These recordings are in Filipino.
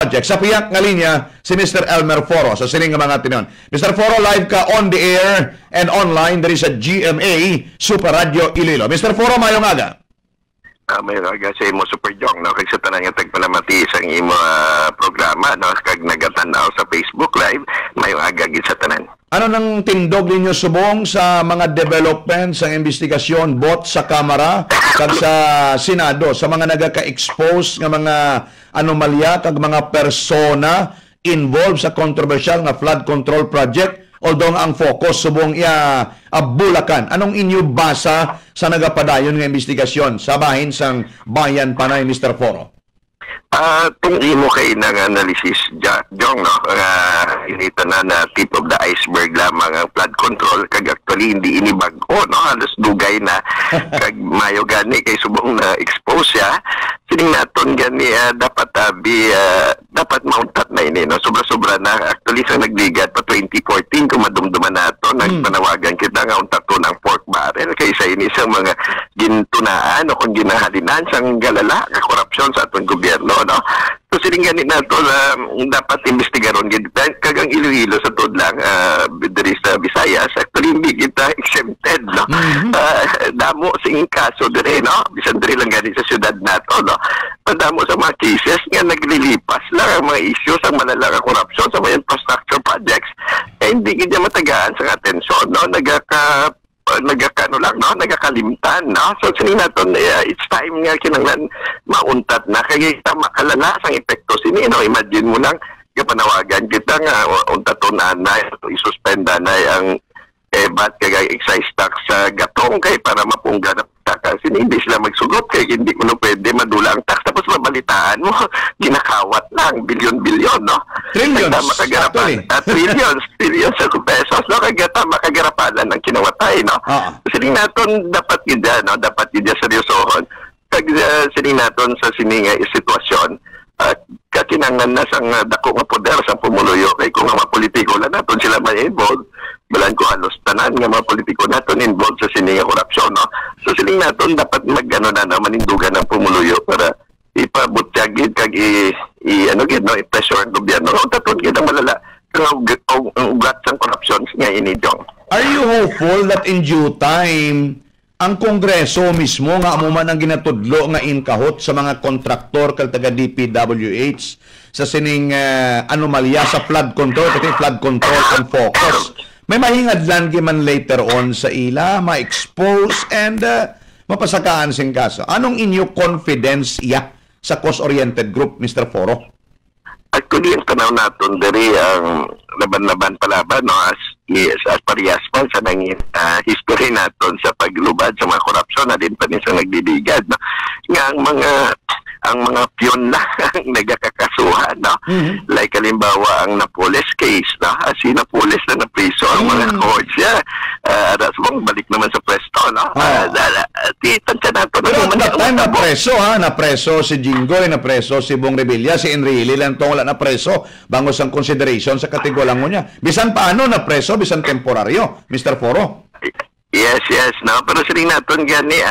project. Sa piyak nga linya, si Mr. Elmer Foro. Sa sining nga mga tinon. Mr. Foro, live ka on the air and online dari sa GMA Super Radio Iloilo. Mr. Foro, mayong aga. Mayroon aga sa imo Super Jong, no? Kag sa tanan nga tagpalamati sa imo programa, no? Kag nagatanaw sa Facebook Live, mayroon aga gid sa tanan. Ano nang tindog ninyo subong sa mga developments, sa investigasyon, bot sa Kamara, kag sa Senado, sa mga nagaka-expose nga mga anomalya, kag mga persona involved sa controversial nga flood control project? Although ang focus subong Bulacan. Anong inyo basa sa nagapadayon nga investigasyon sa bahin sang bayan panay, Mr. Foro? Kung imo kay nang analysis, Jong, no? Inita na tip of the iceberg lamang ang flood control. Kag actually, hindi inibago, no? Halos dugay na. Kag mayo gani kay subong na expose siya. Sining naton gani dapat dapat mountat na ini, no? Sobra-sobra na. Actually, sa nagligat pa 2014 kung madumduman nato, nagpanawagan kita nga untato ng pork barrel kaysa ini sa mga gintunaan o kung ginahalinan sang galala ka korupsyon sa aton gobyerno, no? So sining ganit nato dapat investigaron gid kagang Iloilo sa tudlang diri sa Visayas. Actually hindi kita exempted, no? Damo sing kaso dire, no? Bisan diri lang gani sa syudad nato, no? Damo sa mga cases nga naglilipas lang ang mga issues ang malala ka korupsyon sa mga infrastructure projects. Hindi gid matagaan sa atensyon, no? Nagakano lang, no? Nagakalimtan, no? So sining naton it's time nga kinahanglan mauntat na kay makalala sang epekto sini, no? Imagine mo lang panawagan kita nga untaton anay isuspenda na ang bat kay excise tax sa gatong kay para mapungga na takas. Hindi sila magsugot kay hindi mo pwede madula ang tax tapos mabalitaan mo ginakawat lang bilyon-bilyon, no? Trillions actually. Trillions sa pesos, no? Kaya makagarapalan ang kinawatay, no? Sining naton dapat gid, no? Dapat gid seryosohon kag sining naton sa sining sitwasyon kakinanglan na sang dako nga poder sa pumuluyo kay kung mga politiko lang naton sila may involved balan ko halos tanan nga mga politiko naton involved sa sining korupsyon, no? So sining naton dapat magano na manindugan ng pumuluyo para ipabutyagid kag no, i-pressure ang gobyerno o taton gid ang malala kang ugat sang korupsyon nga ini, Jong. Are you hopeful that in due time ang Kongreso mismo nga amo man ang ginatudlo nga inkahot sa mga kontraktor kag taga DPWH sa sining anomalya sa flood control, pati flood control and focus? May mahingadlan man later on sa ila, ma-expose and mapasakaan sing kaso. Anong inyo confidence sa cost-oriented group, Mr. Foro? Actually, ang tanaw naton diri ang laban-laban palaban, no? As parehas pa sa nangin history naton sa paglubad sa mga korupsyon na din pa rin sa nagdidigad, no? Nga ang mga piyon na nagkakasuhan, no? Like halimbawa ang Napoles case, no? Si Napoles na napriso ang mga courts niya. Aras mong balik naman sa pwesto, no? Tansya nato na naman. Pero at that time napreso si Jinggoy, napreso si Bong Revilla, si Enrile lang itong wala napreso bangos ang consideration sa katigulang mo niya. Bisan paano napreso, bisan temporaryo, Mr. Foro? Yes, no? Pero sining naton gani,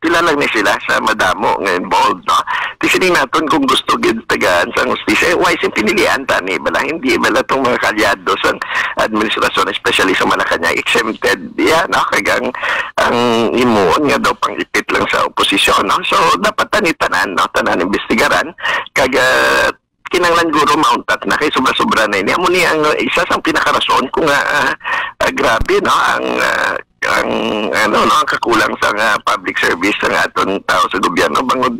pila lang ni sila sa madamo nga involved, no? Sining naton kung gusto gid tagaan sa hustisya, why sin pinilian tani bala hindi bala tong mga kalyado sa administrasyon, especially sa Malacanang exempted no? Kagang ang imuon nga daw pang ipit lang sa oposisyon, no? So dapat tanan, no? Tanan investigaran kag kinanglan guro mountat na kay sobra-sobra na ini amo ni ang isa sa pinakarason kung grabe, no? ang kakulang sa public service ng aton tao sa gobyerno bangod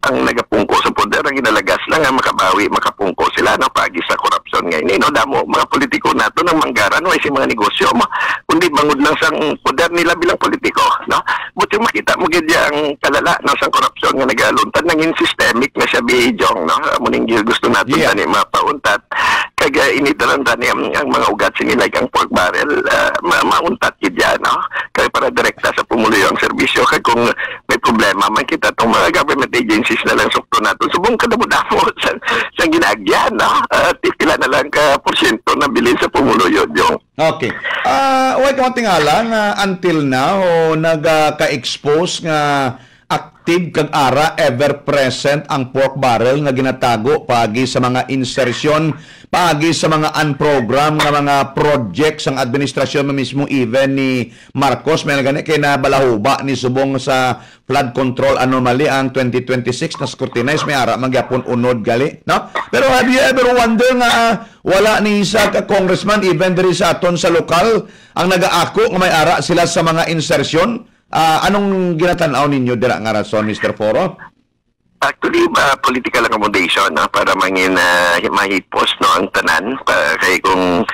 ang nagapungko sa poder ang ginalagas lang nga makabawi makapungko sila no pagi sa korupsyon nga ini, no? Damo mga politiko nato ng manggaran o mga negosyo mo kundi bangod lang sang poder nila bilang politiko, no? Buti makita mo gid ang kalala no sang korupsyon nga nagaluntad nangin systemic na siya bihijong, no? Muning gusto nato tani mapauntat kag initaran tani ang mga ugat sini like ang pork barrel mauntat gid yan, no? Kaya para direkta sa pumuluyo ang serbisyo kaya kung may problema man kita itong mga government agencies na lang sukto natin subong kadamo-damo sa ginagyan, no? Tipila na lang ka porsyento na bilin sa pumuluyo, Jong. Okay. Huwag kong tingala na until now nagka-expose nga active kag ara ever present ang pork barrel nga ginatago paagi sa mga insertion, paagi sa mga unprogram nga mga projects ang administrasyon mismo even ni Marcos may gani kay nabalahuba ni subong sa flood control anomaly ang 2026 na scrutinize may ara magyapon unod gali, no? Pero have you ever wonder nga wala ni isa ka congressman even diri sa aton sa lokal ang nagaako nga may ara sila sa mga insertion? Anong ginatanaw ninyo dira nga rason, Mr. Foro? Actually, political accommodation no, para mangin mahipos no ang tanan kay kung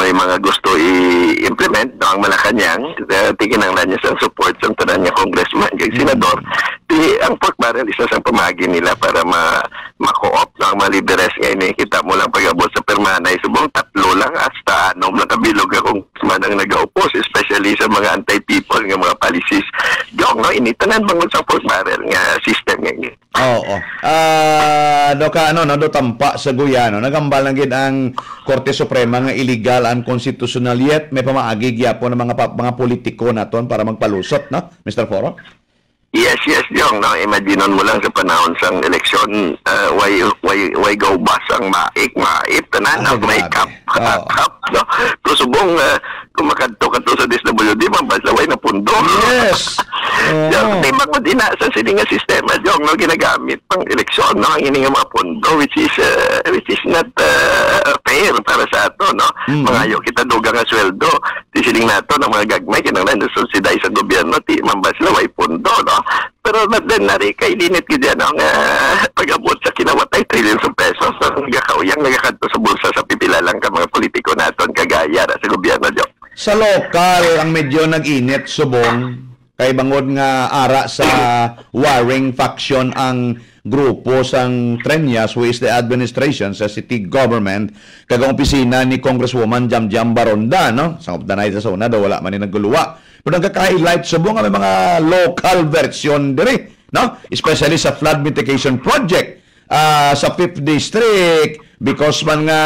may mga gusto i-implement no ang Malacanang, tiginanglan niya sa support sa tanan niya congressman kay senador. Ang pork barrel isa sa pamagi nila para ma-co-op no, ang mga lideres ngayon kita mo lang pag-abot sa permanay subong tatlo lang hasta anom na kabilog akong ang nag-oppose especially sa mga anti-people nga mga policies. Yung no initanan bangon sa pork barrel nga system ngayon. Oo. Do tampa sa Guyano nagambal lang gid ang Korte Suprema nga illegal unconstitutional yet may pamaagi gyapon ng mga politiko naton para magpalusot no Mr. Foro? Yes, yung no, imaginon mo lang sa panahon sang eleksyon, why go bus ang maik tanan ang may cup no. So subong kumakadto sa DSWD mambasaway na pundo. Yes. Yung timag mo din sa sininga sistema yung no ginagamit pang eleksyon no ang ininga mga pundo which is not fair para sa ato no. Mangayo kita dugang nga sweldo di sining nato ng mga gagmay kinahanglan subsidize sa gobyerno ti mambasaway pundo no. Pero then nari kay linit gid yan ang pag-abot sa kinawatay trillions of pesos ang nagakauyang nagakadto sa bulsa sa pipila lang ka mga politiko naton kagaya sa gobyerno jo. Sa lokal ang medyo nag-init subong kay bangod nga ara sa warring faction ang grupo sang Trenyas who is the administration sa city government kag ang opisina ni Congresswoman Jamjam Baronda no sa danay sa una daw wala man ni naguluwa pero nagka-highlight subong ang mga local version diri no especially sa flood mitigation project sa 5th district because man nga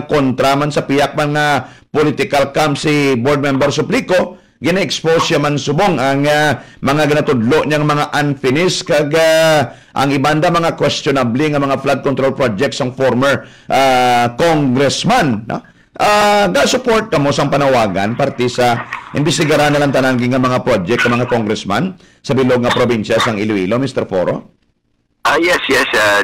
kontra man sa piyak man nga political camp si board member Suplico gina-expose siya man subong ang mga ginatudlo niyang mga unfinished kag ang ibanda mga questionable nga mga flood control projects ang former congressman no ga-support kamo sang panawagan parte sa imbestigaran na lang tanan nga mga project ng mga congressman sa bilog nga probinsya sang Iloilo Mr. Foro. Yes,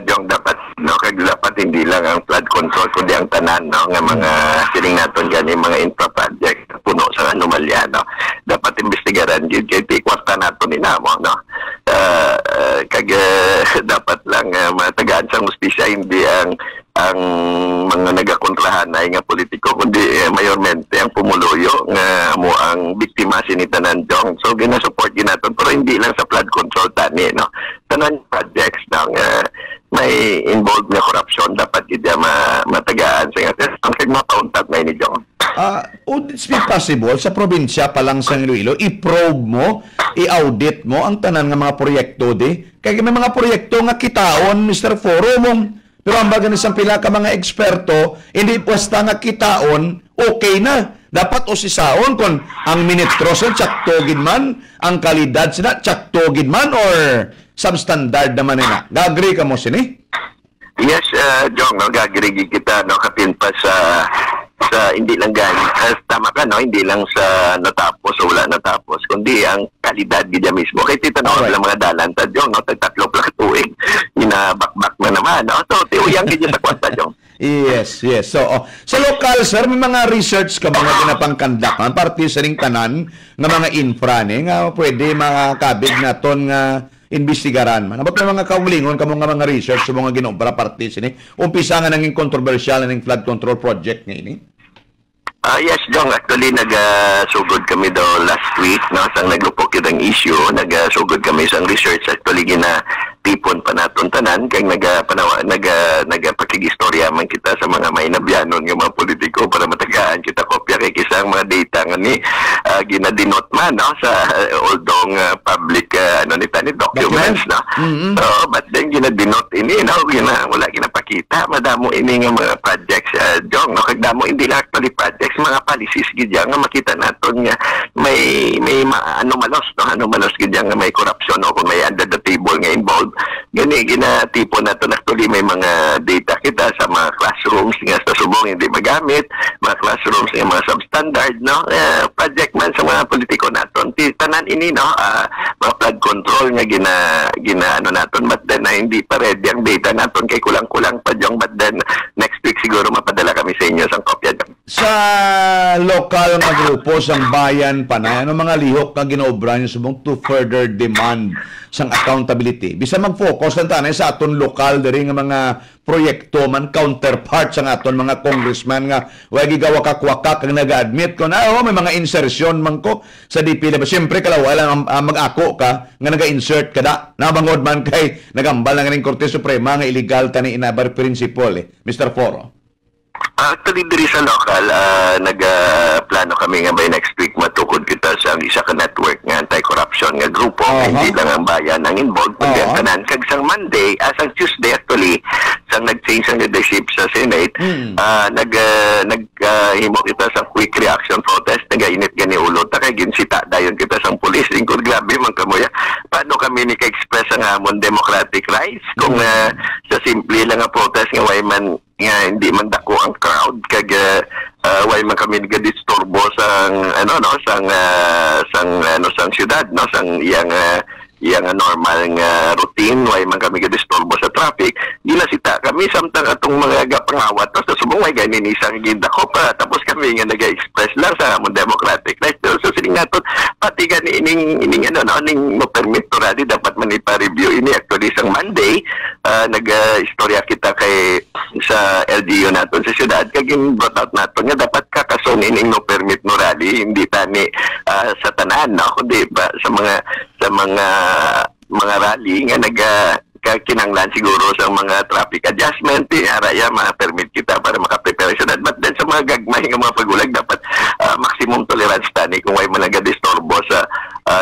Jong, dapat no kag dapat hindi lang ang flood control kundi ang tanan no nga mga sining naton gani mga infra project puno sa anomalya no. Dapat imbestigaran gyud kay kwarta naton ni namo no. Kag dapat lang matagaan sa hustisya hindi ang mga nagakontrahan ay nga politiko kundi mayormente ang pumuluyo nga mo ang biktima sinitanan Jong. So gina-support ginaton pero hindi lang sa flood control tani no. Tanan projects nang may involved na corruption dapat ida matagaan sa ang kagmakauntat na ni Jong. Would it be possible sa probinsya pa lang sa Iloilo i-probe mo, i-audit mo ang tanan nga mga proyekto di? Kaya may mga proyekto nga kitaon Mr. Foro mong pero ang baga nisang pila ka mga eksperto, hindi basta nga kitaon, okay na. Dapat usisaon kung ang ministro sa tsaktogin man, ang kalidad sila tsaktogin man, or substandard naman nila. Gagri ka mo sini? Yes, Jong, gagri kita no, kapin pa sa hindi lang gani tama ka no hindi lang sa natapos o wala natapos kundi ang kalidad gid mismo kay titanaw lang mga dalan ta Jong no tatlo pla tuig inabakbak na naman no so tiuyang gid sa kwarta Jong. Yes. So sa local sir may mga research ka mga ginapang-conduct parte sa ring tanan nga mga infra ni nga pwede makakabig naton nga imbestigaran man. Abot may mga kaulingon kamo nga mga research sa mga Ginoo para parte sini. Umpisa nga naging controversial ning flood control project nga ini. Yes, Jong. Actually, nag-sugod kami daw last week, no? Sang naglupok yun ang issue, nag-sugod kami sa research. Actually, tipon pa naton tanan, kaya nagpakigistorya man kita sa mga may nabyanon ng mga politiko para matagaan kita kopya kay kisang mga data nga ni ginadinot man, no? Sa oldong public documents, no? So, but then ginadinot ini, no? Wala ginapakita makita madamo ini nga mga projects Jong no kag damo hindi lang actually projects mga policies gid nga makita naton nga may anomalos gid nga may corruption o kung may under the table nga involved gani ginatipo naton actually may mga data kita sa mga classrooms nga sa subong hindi magamit mga classrooms nga mga substandard no project man sa mga politiko naton tanan ini no mga flood control nga gina ano naton but then hindi pa ready ang data naton kay kulang-kulang pa Jong but then next week siguro mapadala kami sa inyo sang kopya Jong. Sa lokal nga grupo sang bayan panay ano mga lihok nga ginoobra niyo subong to further demand sang accountability bisa mag-focus lang tanay sa aton lokal diri nga mga proyekto man counterpart sa aton mga congressman nga way gigawa kakwaka kag nag-admit ko na may mga insertion man ko sa DPW siyempre kalawa lang mag-ako ka nga naga-insert kada nabangod man kay nagambal nga ning Korte Suprema nga illegal tani inabar principle Mr. Foro. Actually, diri sa local, nag-plano kami nga by next week matukod kita sa isa ka network nga anti-corruption nga grupo. Hindi lang ang bayan ang involved. Tanan kag sang Monday, sang Tuesday actually, sang nag-change ang leadership sa Senate, naghimo kita sa quick reaction protest, nag-init gani ulo, kay ginsita dayon kita sang police. Ingkod grabe man kamoya. Paano kami ni ka-express ang amon democratic rights? Kung sa simple lang nga protest nga way man nga hindi man dako ang crowd kag way man kami nag-disturbo sang sang syudad no sang iyang normal nga routine way man kami nag-disturbo sa traffic ginasita kami samtang atong mga gapangawat no sa subong way ganin isang gindako pa tapos kami nga nag-express lang sa among democratic rights so sining naton pati gani ining no permit to rally dapat man ipa-review ini actually sang Monday nag-istorya kita kay sa LGU naton sa syudad kag brought out naton nga dapat kakason ining no permit no rally hindi tani sa tanan no kundi ba sa mga rally nga kinanglan siguro sa mga traffic adjustment araya ma-permit kita para maka-prepare syudad but then sa mga gagmay nga mga pagulag dapat maximum tolerance tani kung way man nagadisturbo sa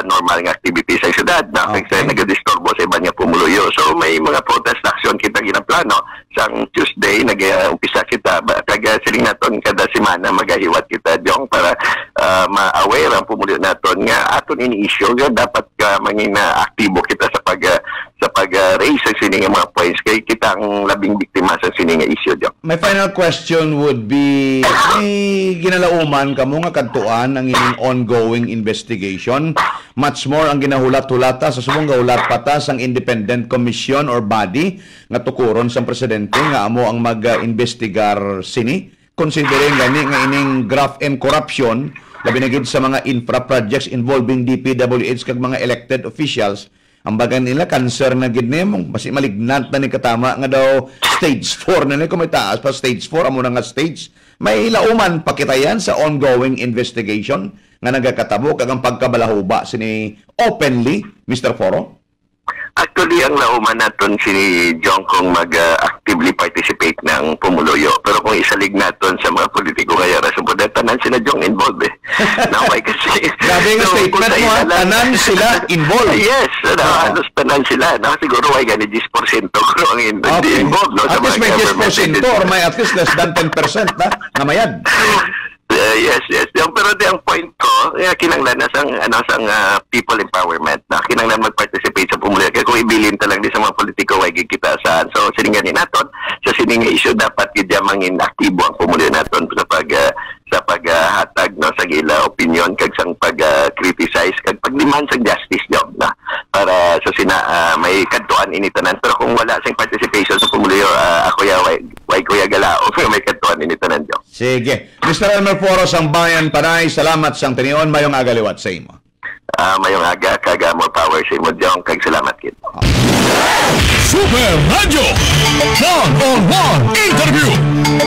normal nga activity sa syudad na kaya nagadisturbo sa iba nga pumuluyo so may mga protest action kita ginaplano sang Tuesday nag-umpisa kita kag siling naton kada semana magahiwat kita Jong para ma-aware ang pumuluyo naton nga aton ini-issue nga dapat mangina aktibo kita sa pag-raise sa sining mga points kay kita ang labing biktima sa sining issue Jong. My final question would be may ginalauman kamo nga kadtuan ang inyong ongoing investigation much more ang ginahulat-hulata sa subong gaulat patas ang independent commission or body nga tukuron sa presidente nga amo ang mag-investigar sini considering gani nga ining graft and corruption labi na gid sa mga infra projects involving DPWH kag mga elected officials ang bagan nila cancer na gid nimo basi malignant na ni katama nga daw stage 4 na ni kung may taas pa stage 4 amo na nga stage may lauman pakitayan sa ongoing investigation nga nagakatabo kag ang pagkabalahuba sini openly Mr. Foro. Actually, ang lauman naton si Jong kung mag-actively participate ng pumuluyo. Pero kung isalig naton sa mga politiko kaya sa tanan sila Jong involved Naway kasi. Grabe nga statement mo, tanan sila involved. Yes, halos tanan sila. Siguro ay gani 10% kung ang involved. No, at least may 10% or may at least less than 10% na namayad. Yes. Pero ang point ko, kinanglan na sang people empowerment na kinanglan mag-participate sa pumuluyo. Kaya kung ibilin talang di sa mga politiko, ay kita saan. So, sininganin naton. Sa sininga issue, dapat kaya mangin aktibo ang pumuluyo naton sa paghatag no, sa gila opinion kag sang pag-criticize kag pag-demand sa justice job na para sa may kadtuan ini tanan. Pero kung wala sing participation sa pumuluyo, ako way kuya galao may kadtuan ini tanan job. Sige. Mr. Elmer Foro sang Bayan Panay, salamat sang tinion mayong agaliwat sa imo. Mayong aga kag more power sa imo Jong kag salamat kid. Super Radio 1-on-1 interview.